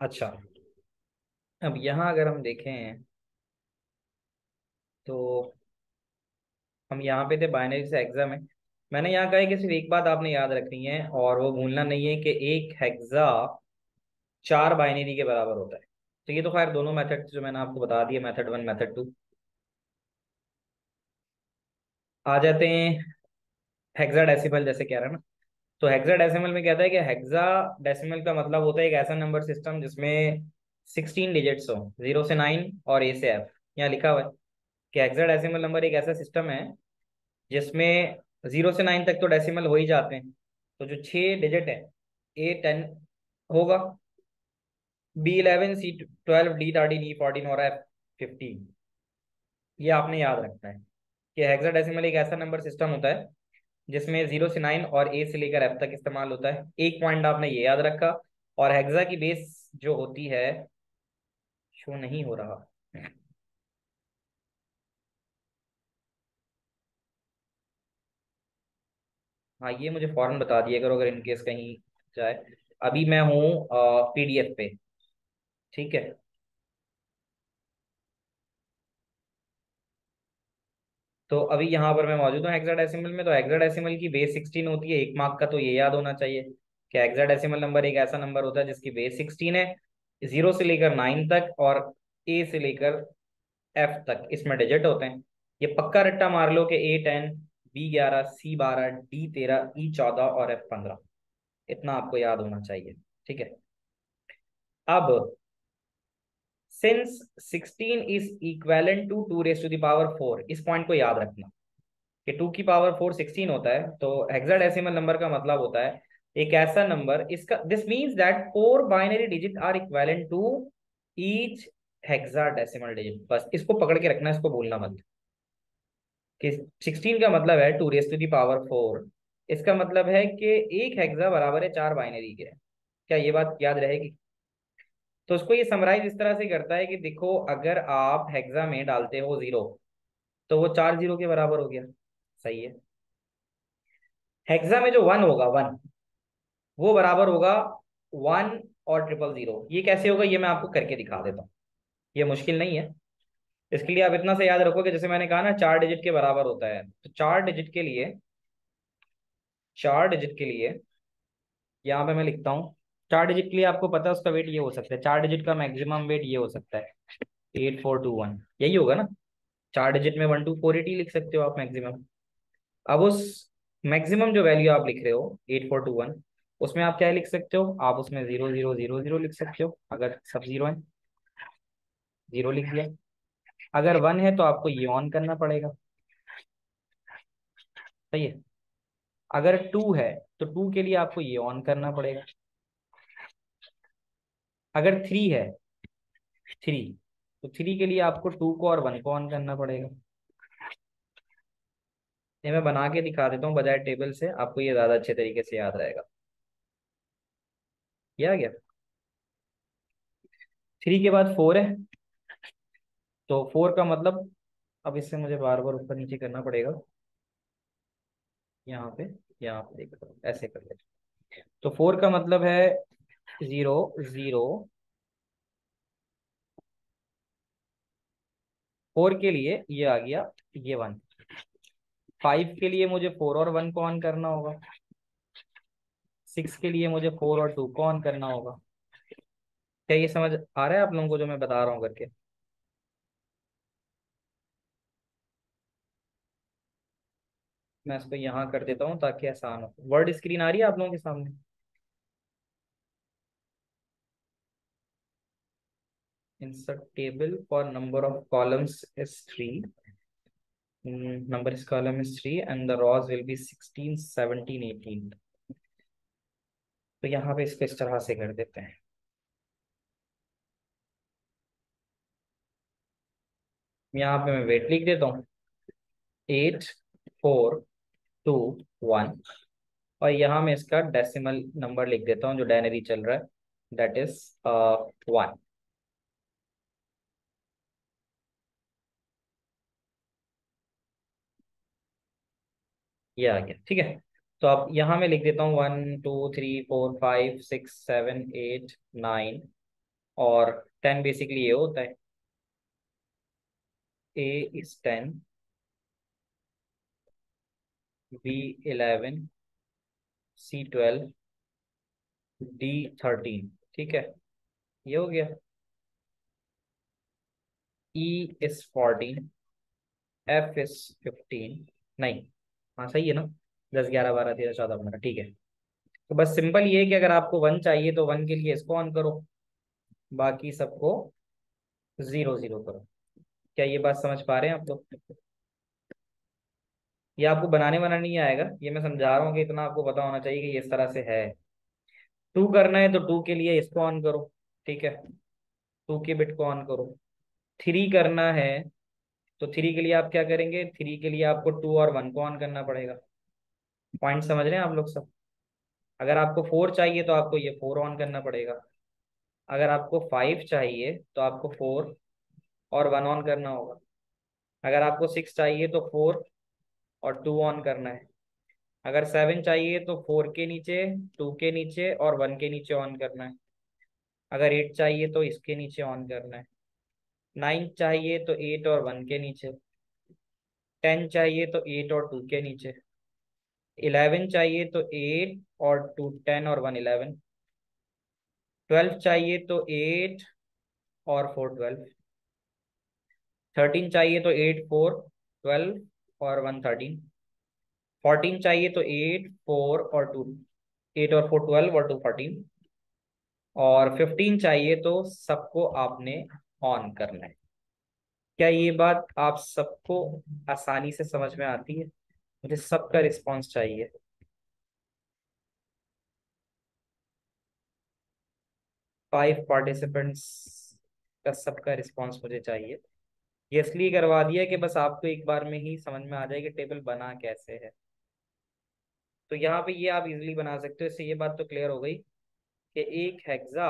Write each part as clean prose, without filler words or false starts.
अच्छा, अब यहाँ अगर हम देखें तो हम यहाँ पे थे बाइनरी से हेक्सा में। मैंने यहाँ कहा है कि सिर्फ एक बात आपने याद रखनी है और वो भूलना नहीं है कि एक हेक्सा 4 बाइनरी के बराबर होता है। तो ये तो खैर दोनों मेथड जो मैंने आपको बता दिया, मेथड 1 मेथड 2। आ जाते हैं हेक्साडेसिमल, जैसे कह रहा है ना। तो हेक्साडेसिमल में कहता है कि हेक्साडेसिमल का मतलब होता है एक ऐसा नंबर सिस्टम जिसमें 16 डिजिट्स हो, 0 से 9 और A से F। यहाँ लिखा हुआ है कि हेक्साडेसिमल नंबर एक ऐसा सिस्टम है जिसमें 0 से 9 तक तो डेसिमल हो ही जाते हैं। तो जो 6 डिजिट है, A10 होगा, B11 C12 D13 E14 और F15। ये आपने याद रखना है कि हेक्साडेसिमल एक ऐसा नंबर सिस्टम होता है जिसमें 0 से 9 और A से लेकर F तक इस्तेमाल होता है। एक पॉइंट आपने ये याद रखा। और हेक्सा की बेस जो होती है, शो नहीं हो रहा। हाँ, ये मुझे फौरन बता दिया करो अगर इनकेस कहीं जाए। अभी मैं हूँ PDF पे। ठीक है। तो अभी यहाँ पर मैं मौजूद हूँ हेक्साडेसिमल में। तो हेक्साडेसिमल की बेस 16 होती है। 1 मार्क का तो ये याद होना चाहिए कि हेक्साडेसिमल नंबर एक ऐसा नंबर होता है जिसकी बेस 16 है, 0 से लेकर 9 तक और A से लेकर F तक इसमें डिजिट होते हैं। ये पक्का रट्टा मार लो कि A10 B11 C12 D13 E14 और F15। इतना आपको याद होना चाहिए। ठीक है। अब since 16 is equivalent to 2 raised to the power 4, इस पॉइंट को याद रखना कि 2 की पावर 4 16 होता है। तो हेक्साडेसिमल नंबर का मतलब होता है एक ऐसा नंबर, इसका this means that 4 binary digit are equivalent to each hexadecimal digit. बस इसको पकड़ के रखना, इसको भूलना मत कि 16 का मतलब है 2 raised to the power 4। इसका मतलब है कि एक हेक्सा बराबर है 4 बाइनरी के। क्या ये बात याद रहेगी? तो उसको ये समराइज इस तरह से करता है कि देखो, अगर आप हेक्सा में डालते हो 0 तो वो 4 0 के बराबर हो गया। सही है। हेक्सा में जो 1 होगा, 1 वो बराबर होगा 1 और 0 0 0। ये कैसे होगा, ये मैं आपको करके दिखा देता हूँ। ये मुश्किल नहीं है। इसके लिए आप इतना से याद रखो कि जैसे मैंने कहा ना 4 डिजिट के बराबर होता है, तो 4 डिजिट के लिए यहाँ पे मैं लिखता हूँ। 4 डिजिट के लिए आपको पता है उसका वेट ये हो सकता है, 4 डिजिट का मैक्सिमम वेट ये हो सकता है 8421, यही होगा ना। 4 डिजिट में 1248 लिख सकते हो आप मैक्सिमम। अब उस मैक्सिमम जो वैल्यू आप लिख रहे हो 8421, उसमें आप क्या लिख सकते हो, आप उसमें 0000 लिख सकते हो अगर सब 0 है। 0 लिख दिया। अगर 1 है तो आपको ये ऑन करना पड़ेगा। सही है। अगर 2 है तो 2 के लिए आपको ये ऑन करना पड़ेगा। अगर 3 है, 3, तो 3 के लिए आपको 2 को और 1 को ऑन करना पड़ेगा। ये मैं बना के दिखा देता हूँ बजाय टेबल से, आपको ये ज्यादा अच्छे तरीके से याद रहेगा। ये आ गया। 3 के बाद 4 है। तो 4 का मतलब, अब इससे मुझे बार बार ऊपर नीचे करना पड़ेगा। यहाँ पे, यहाँ पे देखो ऐसे कर ले। तो 4 का मतलब है 0 0। 4 के लिए ये आ गया, ये 1। 5 के लिए मुझे 4 और 1 को ऑन करना होगा। 6 के लिए मुझे 4 और 2 को ऑन करना होगा। क्या ये समझ आ रहा है आप लोगों को जो मैं बता रहा हूँ करके? मैं इसको यहाँ कर देता हूँ ताकि आसान हो। वर्ड स्क्रीन आ रही है आप लोगों के सामने? Insert table for number of columns is 3। Number इस column is 3 and the rows will be 16 17 18। तो यहाँ पे इसको इस तरह से कर देते हैं। यहाँ पे मैं वेट लिख देता हूँ, 8421। और यहाँ मैं इसका डेसिमल नंबर लिख देता हूँ जो डायनरी चल रहा है, दैट इज 1। ये आ गया। ठीक है। तो अब यहाँ मैं लिख देता हूँ 1 2 3 4 5 6 7 8 9 और 10 बेसिकली ये होता है, A is 10, B 11, C 12, D 13। ठीक है, ये हो गया। E is 14, F is 15। नहीं, हाँ सही है ना, 10 11 12 13 14 15, ठीक है। तो बस सिंपल ये है कि अगर आपको 1 चाहिए तो 1 के लिए इसको ऑन करो, बाकी सबको 0 0 करो। क्या ये बात समझ पा रहे हैं आप लोग? ये आपको बनाने वाना नहीं आएगा, ये मैं समझा रहा हूँ कि इतना आपको पता होना चाहिए कि ये इस तरह से है। 2 करना है तो 2 के लिए इसको ऑन करो, ठीक है, 2 के बिट को ऑन करो। 3 करना है तो 3 के लिए आप क्या करेंगे, 3 के लिए आपको 2 और 1 को ऑन करना पड़ेगा। पॉइंट समझ रहे हैं आप लोग सब? अगर आपको 4 चाहिए तो आपको ये 4 ऑन करना पड़ेगा। अगर आपको 5 चाहिए तो आपको 4 और 1 ऑन करना होगा। अगर आपको 6 चाहिए तो 4 और 2 ऑन करना है। अगर 7 चाहिए तो 4 के नीचे, 2 के नीचे और 1 के नीचे ऑन करना है। अगर 8 चाहिए तो इसके नीचे ऑन करना है। 9 चाहिए तो 8 और 1 के नीचे। 10 चाहिए तो 8 और 2 के नीचे। 11 चाहिए तो 8 और 2 10 और 1 11। 12 चाहिए तो 8 और 4 12। 13 चाहिए तो 8 4 12 और 1 13। 14 चाहिए तो 8 4 और 2 8 और 4 12 और 2 14। और 15 चाहिए तो सबको आपने ऑन करना है। क्या ये बात आप सबको आसानी से समझ में आती है? मुझे सबका रिस्पांस चाहिए। 5 पार्टिसिपेंट्स का सबका रिस्पांस मुझे चाहिए। ये इसलिए करवा दिया कि बस आपको एक बार में ही समझ में आ जाए कि टेबल बना कैसे है। तो यहाँ पे ये आप इजीली बना सकते हो। इससे ये बात तो क्लियर हो गई कि एक हेक्सा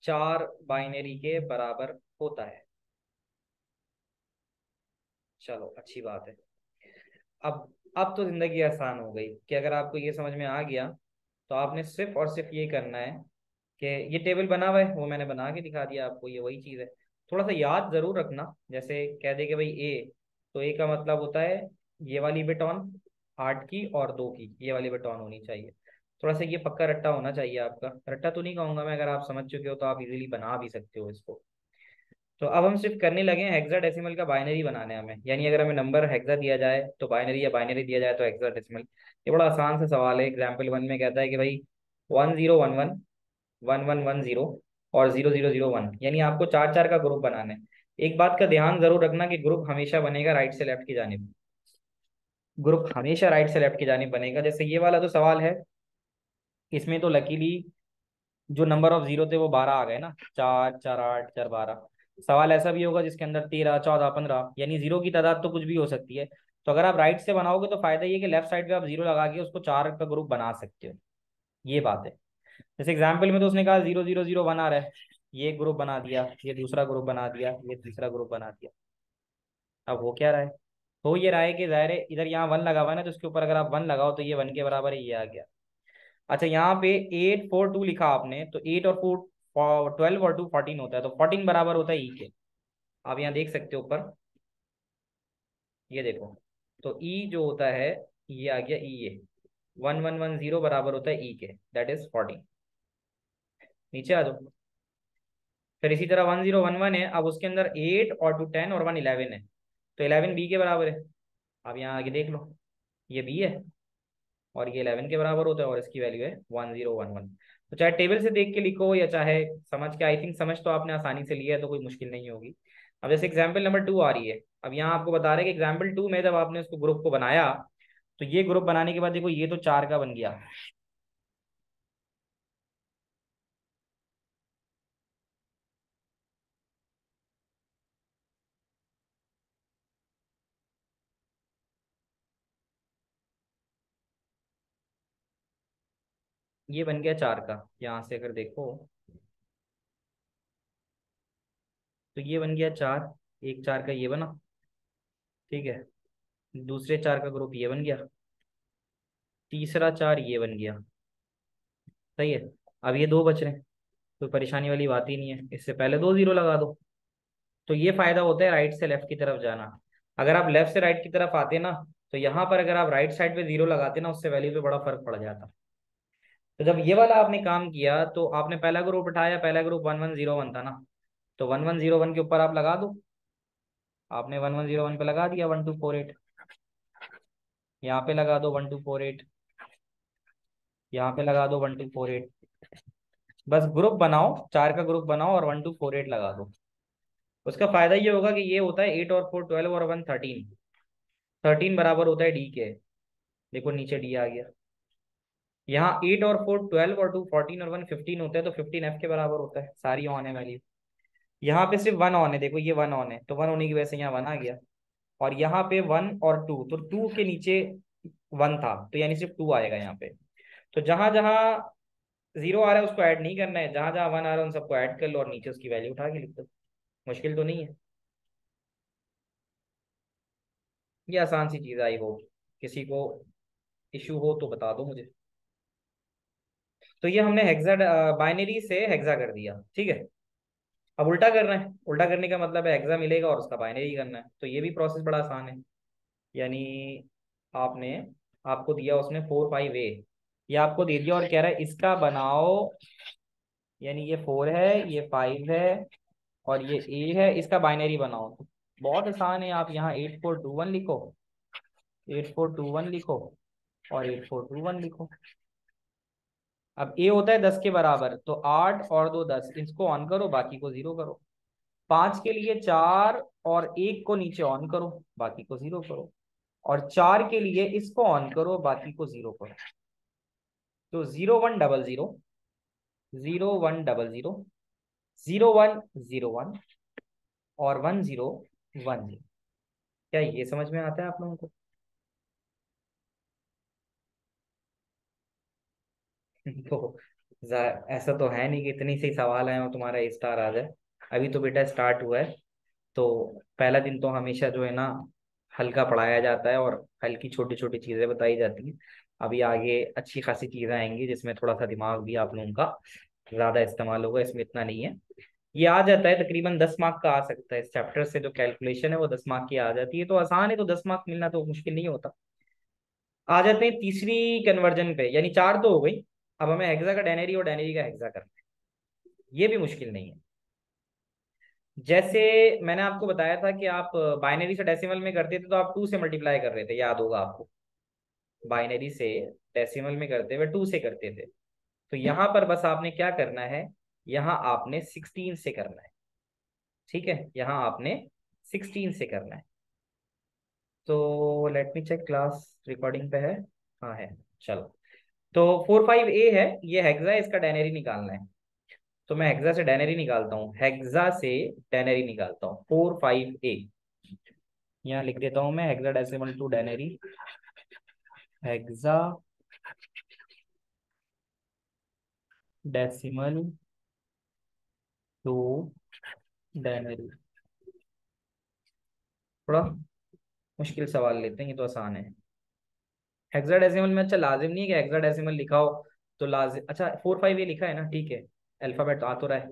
4 बाइनरी के बराबर होता है। चलो अच्छी बात है। अब तो जिंदगी आसान हो गई कि अगर आपको ये समझ में आ गया तो आपने सिर्फ और सिर्फ ये करना है कि ये टेबल बना हुआ है, वो मैंने बना के दिखा दिया आपको, ये वही चीज़ है। थोड़ा सा याद जरूर रखना, जैसे कह दे कि भाई ए, तो ए का मतलब होता है ये वाली बिट ऑन, 8 की और 2 की ये वाली बिट ऑन होनी चाहिए। थोड़ा सा ये पक्का रट्टा होना चाहिए आपका। रट्टा तो नहीं कहूंगा मैं, अगर आप समझ चुके हो तो आप इजीली बना भी सकते हो इसको। तो अब हम सिर्फ करने लगे हैं हेक्साडेसिमल का बाइनरी बनाना है हमें, यानी अगर हमें नंबर हेक्सा दिया जाए तो बाइनरी, या बाइनरी दिया जाए तो हेक्साडेसिमल। ये बड़ा आसान सा सवाल है। एग्जाम्पल 1 में कहता है कि भाई 1011 1110 और 0001, यानी आपको 4 4 का ग्रुप बनाना है। एक बात का ध्यान जरूर रखना कि ग्रुप हमेशा बनेगा राइट से लेफ्ट की जानिब। ग्रुप हमेशा राइट से लेफ्ट की जानिब बनेगा। जैसे ये वाला जो सवाल है, इसमें तो लकीली जो नंबर ऑफ जीरो थे वो 12 आ गए ना, 4 4 8 4 12। सवाल ऐसा भी होगा जिसके अंदर 13 14 15, यानी जीरो की तादाद तो कुछ भी हो सकती है। तो अगर आप राइट से बनाओगे तो फायदा ये कि लेफ्ट साइड पे आप जीरो लगा के उसको 4 का ग्रुप बना सकते हो। ये बात है। जैसे एग्जाम्पल में तो उसने कहा 0001 आ रहा है, ये ग्रुप बना दिया, ये दूसरा ग्रुप बना दिया, ये तीसरा ग्रुप बना दिया। अब हो क्या रहा है? हो ये रहा है कि जाहिर है इधर यहाँ 1 लगा हुआ है ना, तो उसके ऊपर अगर आप 1 लगाओ तो ये 1 के बराबर है, ये आ गया। अच्छा, यहाँ पे 8 4 2 लिखा आपने, तो 8 और 4 12 और 2 14 होता है, तो 14 बराबर होता है ई के। आप यहाँ देख सकते हो ऊपर, ये देखो। तो ई जो होता है, ये आ गया ई ए। 1110 बराबर होता है ई के, दैट इज 14। नीचे आ जाओ। फिर इसी तरह 1011 है, अब उसके अंदर 8 और 2 10 और 1 11 है, तो 11 बी के बराबर है। अब यहाँ आगे देख लो, ये बी है और ये 11 के बराबर होता है, और इसकी वैल्यू है 1011। तो चाहे टेबल से देख के लिखो या चाहे समझ के, आई थिंक समझ तो आपने आसानी से लिया है तो कोई मुश्किल नहीं होगी। अब जैसे एग्जाम्पल नंबर 2 आ रही है, अब यहाँ आपको बता रहे हैं कि एग्जाम्पल 2 में जब आपने उसको ग्रुप को बनाया, तो ये ग्रुप बनाने के बाद देखो ये तो 4 का बन गया। ये बन गया 4 का, यहाँ से अगर देखो तो ये बन गया 4, एक 4 का ये बना, ठीक है। दूसरे 4 का ग्रुप ये बन गया, तीसरा 4 ये बन गया, सही है। अब ये दो बच रहे हैं, कोई परेशानी वाली बात ही नहीं है, इससे पहले 2 जीरो लगा दो। तो ये फायदा होता है राइट से लेफ्ट की तरफ जाना। अगर आप लेफ्ट से राइट की तरफ आते ना, तो यहाँ पर अगर आप राइट साइड पे जीरो लगाते ना, उससे वैल्यू पे बड़ा फर्क पड़ जाता। तो जब ये वाला आपने काम किया, तो आपने पहला ग्रुप उठाया, पहला ग्रुप 1101 था ना, तो 1101 के ऊपर आप लगा दो। आपने 1101 पे लगा दिया 1248, यहाँ पे लगा दो 1248, यहाँ पे लगा दो 1248। बस ग्रुप बनाओ, 4 का ग्रुप बनाओ और 1248 लगा दो। उसका फायदा ये होगा कि ये होता है 8 और 4 12 और 1 13। 13 बराबर होता है डी के। देखो नीचे डी आ गया। यहाँ 8 और 4 12 और 2 14 और 1 15 होता है, तो 15 एफ के बराबर होता है, सारी ऑन है वैल्यू। यहाँ पे सिर्फ वन ऑन है, देखो ये वन ऑन है, तो वन होने की वजह से यहाँ वन आ गया। और यहाँ पे 1 और 2, तो 2 के नीचे 1 था, तो यानी सिर्फ 2 आएगा यहाँ पे। तो जहां जहां जीरो आ रहा है उसको ऐड नहीं करना है, जहां जहां 1 आ रहा है उन सबको ऐड कर लो और नीचे उसकी वैल्यू उठा के लिख दो। मुश्किल तो नहीं है, ये आसान सी चीज आई हो। किसी को इशू हो तो बता दो मुझे। तो ये हमने हेक्सा, बाइनरी से हेक्सा कर दिया, ठीक है। अब उल्टा करना है, उल्टा करने का मतलब है हेक्सा मिलेगा और उसका बाइनरी करना है, तो ये भी प्रोसेस बड़ा आसान है। यानी आपने, आपको दिया उसने 4 5 ए, ये आपको दे दिया और कह रहा है इसका बनाओ। यानी ये 4 है, ये 5 है और ये ए है, इसका बाइनरी बनाओ। बहुत आसान है, आप यहाँ 8421 लिखो, 8421 लिखो और 8421 लिखो। अब ए होता है 10 के बराबर, तो 8 और 2 10, इसको ऑन करो बाकी को जीरो करो। 5 के लिए 4 और 1 को नीचे ऑन करो, बाकी को जीरो करो। और 4 के लिए इसको ऑन करो, बाकी को जीरो करो। तो 0100, 0100, 0101 और 1010। क्या ये समझ में आता है आप लोगों को? तो ऐसा तो है नहीं कि इतनी सी सवाल है और तुम्हारा ए स्टार आ जाए। अभी तो बेटा स्टार्ट हुआ है, तो पहला दिन तो हमेशा जो है ना हल्का पढ़ाया जाता है और हल्की छोटी छोटी चीजें बताई जाती हैं। अभी आगे अच्छी खासी चीजें आएंगी जिसमें थोड़ा सा दिमाग भी आप लोगों का ज्यादा इस्तेमाल होगा, इसमें इतना नहीं है। ये आ जाता है, तकरीबन 10 मार्क का आ सकता है इस चैप्टर से, जो कैलकुलेशन है वो 10 मार्क की आ जाती है, तो आसान है, तो 10 मार्क मिलना तो मुश्किल नहीं होता। आ जाते हैं तीसरी कन्वर्जन पे, यानी चार तो हो गई। अब हमें हेक्सा का डेनरी और डेनरी का हेक्सा करना है, ये भी मुश्किल नहीं है। जैसे मैंने आपको बताया था कि आप बाइनरी से डेसिमल में करते थे, तो आप 2 से मल्टीप्लाई कर रहे थे, याद होगा आपको। बाइनरी से डेसिमल में करते हुए 2 से करते थे। तो यहाँ पर बस आपने क्या करना है, यहाँ आपने 16 से करना है, ठीक है, यहाँ आपने 16 से करना है। तो let me check, class recording पे है? हाँ है। चलो, तो 4 5 ए है, ये हेक्सा है, इसका डेनरी निकालना है। तो मैं हेक्सा से डेनरी निकालता हूँ, हेक्सा से डेनरी निकालता हूँ 4 5 ए। यहाँ लिख देता हूँ मैं hexadecimal to denary, hexadecimal to denary. थोड़ा मुश्किल सवाल लेते हैं, ये तो आसान है। हेक्साडेसिमल में अच्छा लाजिम नहीं है कि हेक्साडेसिमल लिखा हो, तो लाजिम, अच्छा 4 5 ये लिखा है ना, ठीक है। अल्फाबेट आ तो रहा है,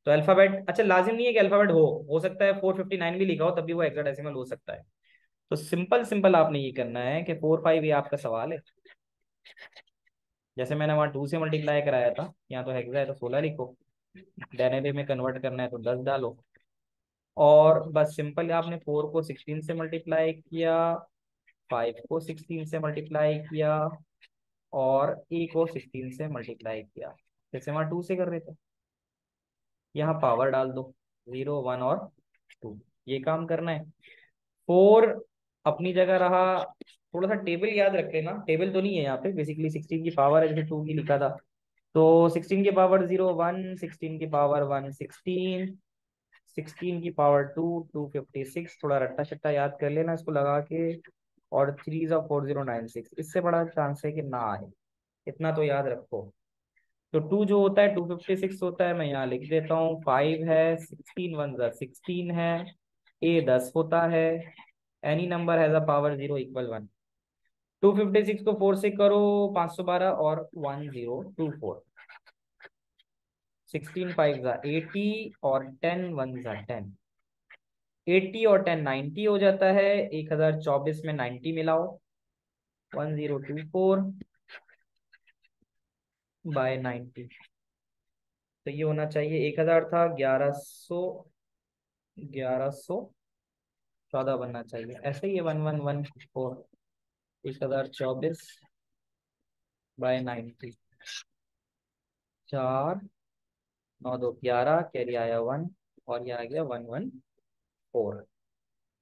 तो अल्फाबेट, अच्छा लाजिम नहीं है कि अल्फाबेट हो सकता है 459 भी लिखा हो तब भी वो हेक्साडेसिमल हो सकता है। तो सिंपल सिंपल आपने ये करना है कि 4 5 ये आपका सवाल है। जैसे मैंने वहाँ 2 से मल्टीप्लाई कराया था, यहाँ तो हेक्सा है तो 16 लिखो, डेरिवेटिव में कन्वर्ट करना है तो 10 डालो। और बस सिंपल आपने 4 को 16 से मल्टीप्लाई किया, 5 को 16 से मल्टीप्लाई किया और ए को 16 से मल्टीप्लाई किया, जैसे वहाँ 2 से कर रहे थे। यहाँ पावर डाल दो, 0 1 और 2, ये काम करना है। 4 अपनी जगह रहा। थोड़ा सा टेबल याद रख लेना, टेबल तो नहीं है यहाँ पे, बेसिकली 16 की पावर है, जैसे 2 की लिखा था। तो 16 की पावर 0 1, 16 की पावर 1 16, 16 की पावर 2 256। थोड़ा रट्टा शट्टा याद कर लेना इसको लगा के। और 3 4 0 9 6, इससे बड़ा चांस है कि ना आए, इतना तो याद रखो। तो 2 जो होता है 256 होता है, मैं यहाँ लिख देता हूँ। 5 है, 16 1 16 है, ए 10 होता है, any number has a power 0 = 1। 256 को 4 से करो, 512 और 1024। 16 5 जा 80 और 10 1 जा 10। 80 और 10 90 हो जाता है। 1024 में 90 मिलाओ, 1024 बाय 90। तो ये होना चाहिए 1000 था, 1114 बनना चाहिए। ऐसे ही 1114, 1024 बाय 90, 4 9 2 11, कैरी आया 1, और ये आ गया 114।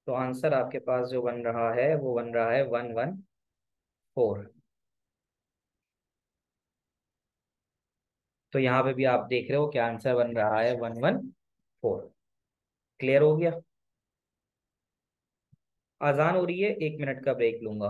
तो आंसर आपके पास जो बन रहा है वो बन रहा है 114। तो यहाँ पे भी आप देख रहे हो क्या आंसर बन रहा है, 114। क्लियर हो गया। अजान हो रही है, 1 मिनट का ब्रेक लूंगा।